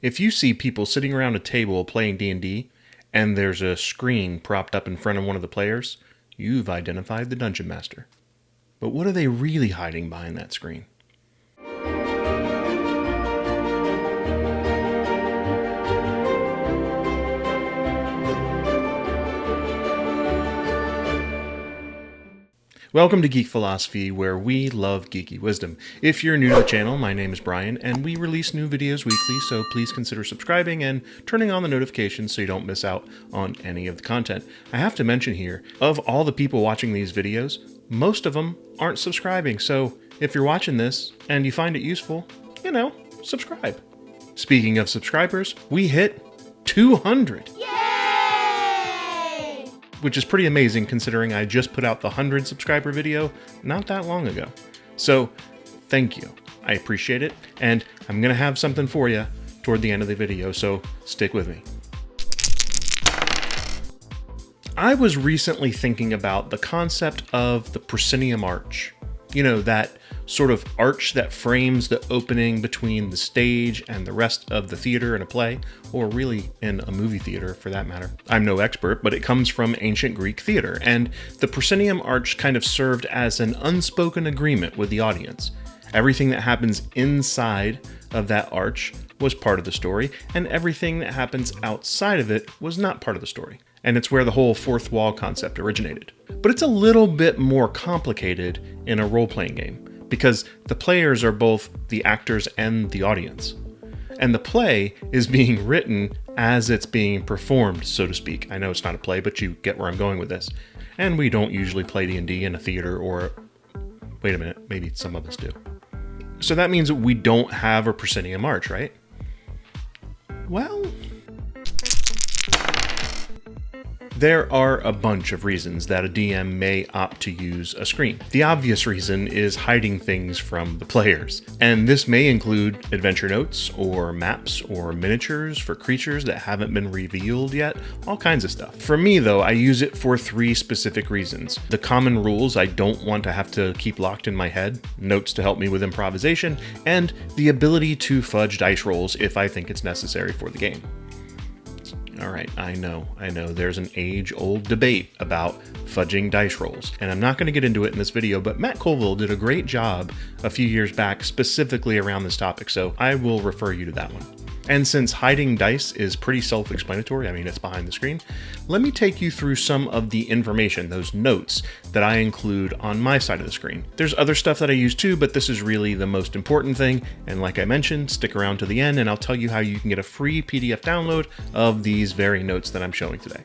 If you see people sitting around a table playing D&D, and there's a screen propped up in front of one of the players, you've identified the Dungeon Master. But what are they really hiding behind that screen? Welcome to Geek Philosophy, where we love geeky wisdom. If you're new to the channel, my name is Brian, and we release new videos weekly, so please consider subscribing and turning on the notifications so you don't miss out on any of the content. I have to mention here, of all the people watching these videos, most of them aren't subscribing, so if you're watching this and you find it useful, subscribe. Speaking of subscribers, we hit 200! Which is pretty amazing considering I just put out the 100 subscriber video not that long ago. So, thank you. I appreciate it, and I'm going to have something for you toward the end of the video, so stick with me. I was recently thinking about the concept of the Proscenium Arch. You know, that sort of arch that frames the opening between the stage and the rest of the theater in a play, or really in a movie theater for that matter. I'm no expert, but it comes from ancient Greek theater, and the Proscenium Arch kind of served as an unspoken agreement with the audience. Everything that happens inside of that arch was part of the story, and everything that happens outside of it was not part of the story. And it's where the whole fourth wall concept originated. But it's a little bit more complicated in a role-playing game, because the players are both the actors and the audience. And the play is being written as it's being performed, so to speak. I know it's not a play, but you get where I'm going with this. And we don't usually play D&D in a theater or... Wait a minute, maybe some of us do. So that means that we don't have a Proscenium Arch, right? Well... There are a bunch of reasons that a DM may opt to use a screen. The obvious reason is hiding things from the players, and this may include adventure notes, or maps, or miniatures for creatures that haven't been revealed yet, all kinds of stuff. For me though, I use it for three specific reasons. The common rules I don't want to have to keep locked in my head, notes to help me with improvisation, and the ability to fudge dice rolls if I think it's necessary for the game. Alright, I know, there's an age-old debate about fudging dice rolls, and I'm not going to get into it in this video, but Matt Colville did a great job a few years back specifically around this topic, so I will refer you to that one. And since hiding dice is pretty self-explanatory, I mean it's behind the screen, let me take you through some of the information, those notes, that I include on my side of the screen. There's other stuff that I use too, but this is really the most important thing, and like I mentioned, stick around to the end and I'll tell you how you can get a free PDF download of these very notes that I'm showing today.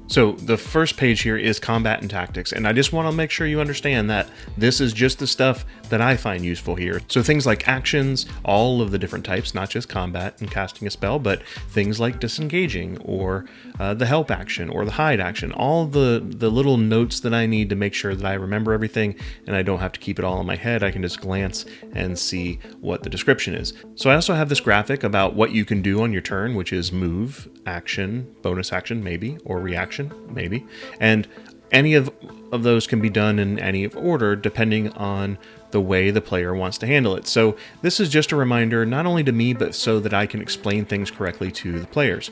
So the first page here is combat and tactics, and I just want to make sure you understand that this is just the stuff that I find useful here. So things like actions, all of the different types, not just combat and casting a spell, but things like disengaging, or the help action, or the hide action, all the little notes that I need to make sure that I remember everything, and I don't have to keep it all in my head. I can just glance and see what the description is. So I also have this graphic about what you can do on your turn, which is move, action, bonus action maybe, or reaction maybe, and any of those can be done in any order depending on the way the player wants to handle it. So this is just a reminder not only to me, but so that I can explain things correctly to the players.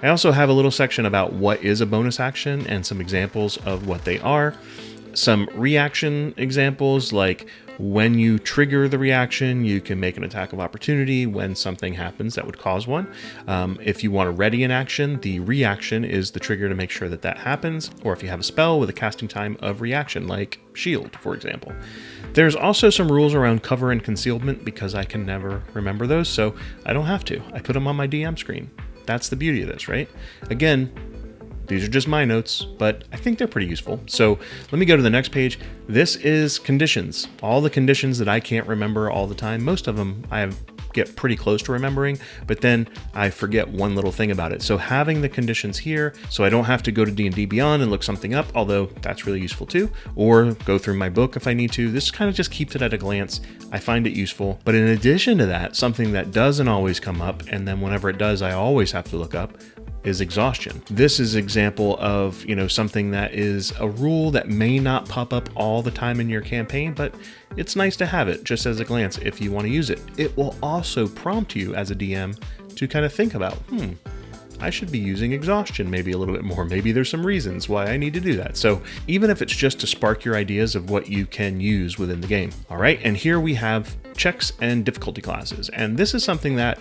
I also have a little section about what is a bonus action and some examples of what they are. Some reaction examples, like when you trigger the reaction, you can make an attack of opportunity when something happens that would cause one. If you want to ready an action, the reaction is the trigger to make sure that that happens, or if you have a spell with a casting time of reaction, like shield, for example. There's also some rules around cover and concealment because I can never remember those, so I don't have to. I put them on my DM screen. That's the beauty of this, right? Again, these are just my notes, but I think they're pretty useful. So let me go to the next page. This is conditions. All the conditions that I can't remember all the time. Most of them I get pretty close to remembering, but then I forget one little thing about it. So having the conditions here, so I don't have to go to D&D Beyond and look something up, although that's really useful too, or go through my book if I need to. This kind of just keeps it at a glance. I find it useful. But in addition to that, something that doesn't always come up, and then whenever it does, I always have to look up, is Exhaustion. This is an example of, something that is a rule that may not pop up all the time in your campaign, but it's nice to have it just as a glance if you want to use it. It will also prompt you as a DM to kind of think about, I should be using Exhaustion maybe a little bit more. Maybe there's some reasons why I need to do that. So even if it's just to spark your ideas of what you can use within the game. All right, and here we have checks and difficulty classes. And this is something that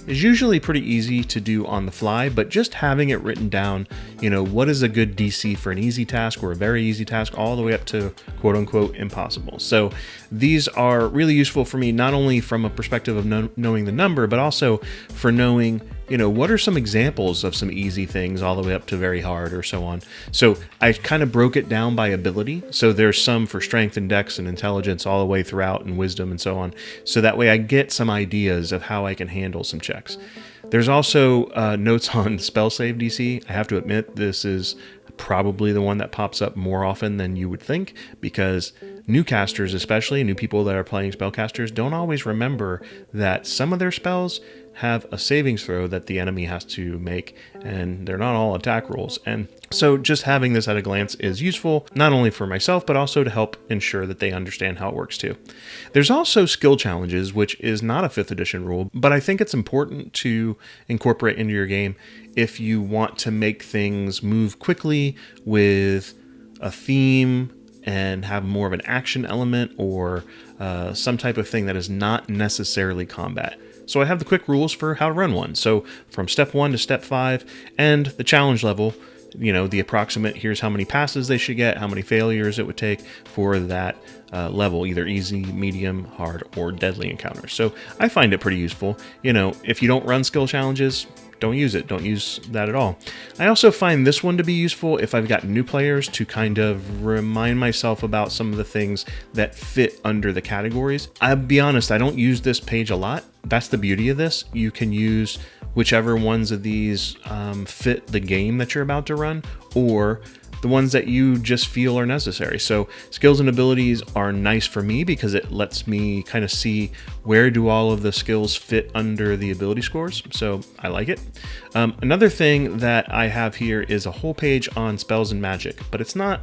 is usually pretty easy to do on the fly, but just having it written down, what is a good DC for an easy task or a very easy task, all the way up to quote unquote impossible. So these are really useful for me, not only from a perspective of knowing the number, but also for knowing what are some examples of some easy things all the way up to very hard or so on. So I kind of broke it down by ability. So there's some for strength and dex and intelligence all the way throughout, and wisdom and so on. So that way I get some ideas of how I can handle some checks. There's also notes on spell save DC. I have to admit, this is probably the one that pops up more often than you would think, because new casters, especially new people that are playing spellcasters, don't always remember that some of their spells have a savings throw that the enemy has to make, and they're not all attack rolls. And so just having this at a glance is useful, not only for myself, but also to help ensure that they understand how it works too. There's also skill challenges, which is not a 5th edition rule, but I think it's important to incorporate into your game if you want to make things move quickly with a theme and have more of an action element, or some type of thing that is not necessarily combat. So I have the quick rules for how to run one. So from step 1 to step 5, and the challenge level, the approximate, here's how many passes they should get, how many failures it would take for that level, either easy, medium, hard, or deadly encounters. So I find it pretty useful. If you don't run skill challenges, don't use it. Don't use that at all. I also find this one to be useful if I've got new players, to kind of remind myself about some of the things that fit under the categories. I'll be honest, I don't use this page a lot. That's the beauty of this. You can use whichever ones of these fit the game that you're about to run, or the ones that you just feel are necessary. So skills and abilities are nice for me because it lets me kind of see where do all of the skills fit under the ability scores. So I like it. Another thing that I have here is a whole page on spells and magic, but it's not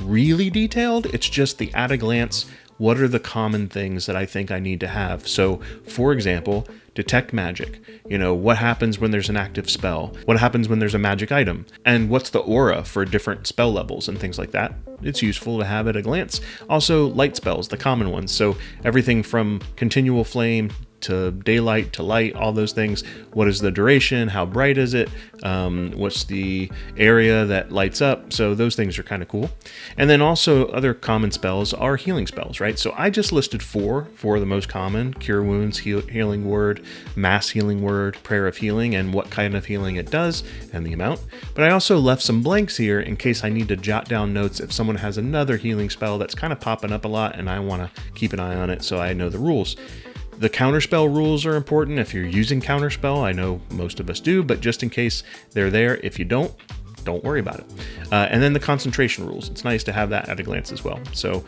really detailed. It's just the at a glance, what are the common things that I think I need to have? So for example, detect magic. What happens when there's an active spell? What happens when there's a magic item? And what's the aura for different spell levels and things like that? It's useful to have at a glance. Also, light spells, the common ones. So everything from continual flame to daylight to light, all those things. What is the duration? How bright is it? What's the area that lights up? So those things are kind of cool. And then also other common spells are healing spells, right? So I just listed four of the most common: Cure Wounds, Healing Word, Mass Healing Word, Prayer of Healing, and what kind of healing it does and the amount. But I also left some blanks here in case I need to jot down notes if someone has another healing spell that's kind of popping up a lot and I want to keep an eye on it so I know the rules. The counterspell rules are important if you're using counterspell. I know most of us do, but just in case they're there, if you don't worry about it. And then the concentration rules. It's nice to have that at a glance as well. So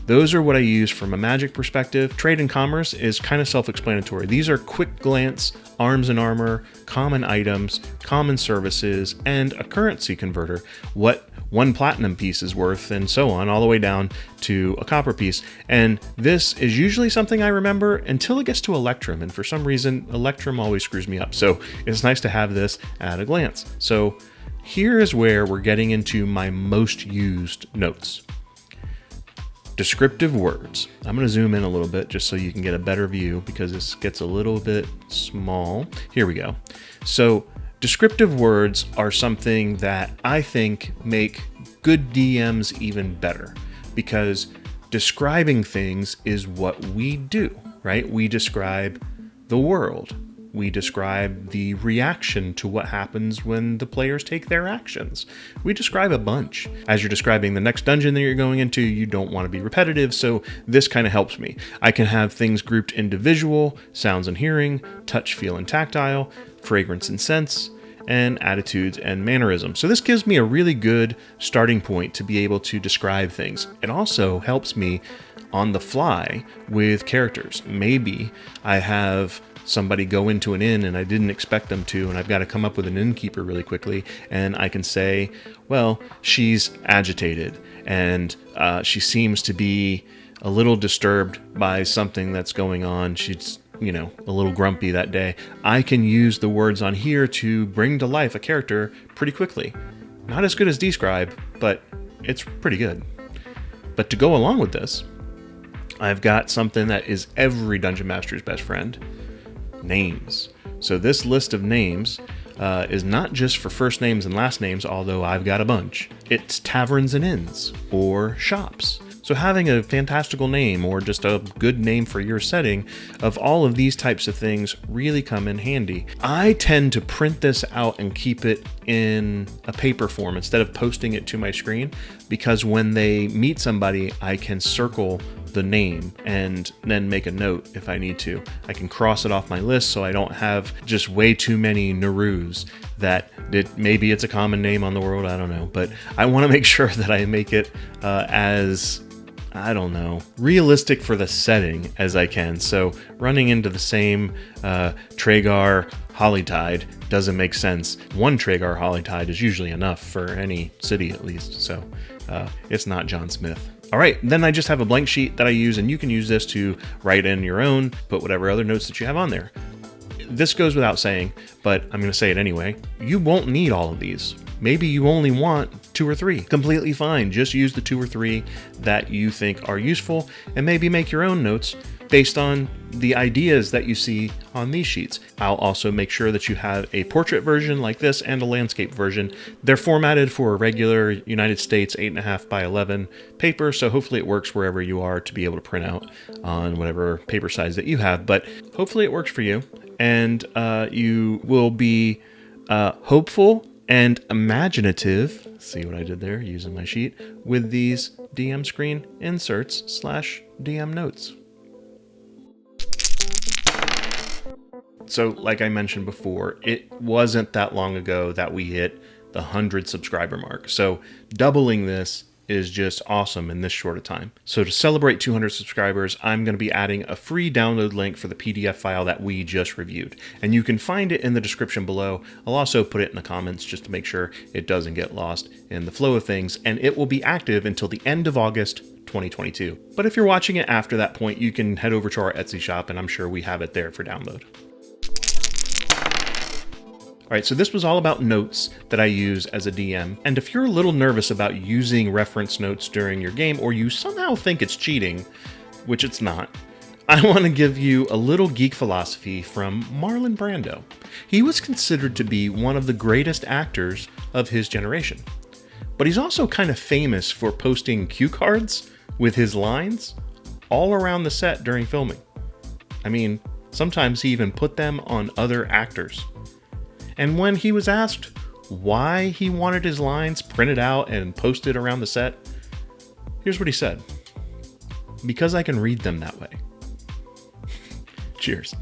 those are what I use from a magic perspective. Trade and commerce is kind of self-explanatory. These are quick glance, arms and armor, common items, common services, and a currency converter. What one platinum piece is worth, and so on, all the way down to a copper piece. And this is usually something I remember until it gets to Electrum, and for some reason Electrum always screws me up. So it's nice to have this at a glance. So here is where we're getting into my most used notes. Descriptive words. I'm going to zoom in a little bit just so you can get a better view because this gets a little bit small. Here we go. So descriptive words are something that I think make good DMs even better, because describing things is what we do, right? We describe the world. We describe the reaction to what happens when the players take their actions. We describe a bunch. As you're describing the next dungeon that you're going into, you don't want to be repetitive, so this kind of helps me. I can have things grouped into visual, sounds and hearing, touch, feel, and tactile, fragrance and sense, and attitudes and mannerisms. So this gives me a really good starting point to be able to describe things. It also helps me on the fly with characters. Maybe I have somebody go into an inn and I didn't expect them to, and I've got to come up with an innkeeper really quickly, and I can say, well, she's agitated and she seems to be a little disturbed by something that's going on. She's, you know, a little grumpy that day. I can use the words on here to bring to life a character pretty quickly. Not as good as Describe, but it's pretty good. But to go along with this, I've got something that is every Dungeon Master's best friend: names. So this list of names is not just for first names and last names, although I've got a bunch. It's taverns and inns, or shops. So having a fantastical name, or just a good name for your setting, of all of these types of things really come in handy. I tend to print this out and keep it in a paper form instead of posting it to my screen, because when they meet somebody, I can circle the name and then make a note if I need to. I can cross it off my list so I don't have just way too many Narus that maybe it's a common name on the world, I don't know, but I want to make sure that I make it as, I don't know, realistic for the setting as I can. So running into the same Tragar Hollytide doesn't make sense. One Tragar Hollytide is usually enough for any city, at least. So it's not John Smith. All right, then I just have a blank sheet that I use, and you can use this to write in your own, put whatever other notes that you have on there. This goes without saying, but I'm going to say it anyway. You won't need all of these. Maybe you only want 2 or 3. Completely fine. Just use the 2 or 3 that you think are useful, and maybe make your own notes based on the ideas that you see on these sheets. I'll also make sure that you have a portrait version like this and a landscape version. They're formatted for a regular United States 8.5 by 11 paper, so hopefully it works wherever you are to be able to print out on whatever paper size that you have, but hopefully it works for you, and you will be hopeful and imaginative, see what I did there using my sheet, with these DM screen inserts / DM notes. So like I mentioned before, it wasn't that long ago that we hit the 100 subscriber mark. So doubling this is just awesome in this short a time. So to celebrate 200 subscribers, I'm going to be adding a free download link for the PDF file that we just reviewed. And you can find it in the description below. I'll also put it in the comments just to make sure it doesn't get lost in the flow of things. And it will be active until the end of August 2022. But if you're watching it after that point, you can head over to our Etsy shop, and I'm sure we have it there for download. All right, so this was all about notes that I use as a DM. And if you're a little nervous about using reference notes during your game, or you somehow think it's cheating, which it's not, I want to give you a little geek philosophy from Marlon Brando. He was considered to be one of the greatest actors of his generation. But he's also kind of famous for posting cue cards with his lines all around the set during filming. I mean, sometimes he even put them on other actors. And when he was asked why he wanted his lines printed out and posted around the set, here's what he said: "Because I can read them that way." Cheers.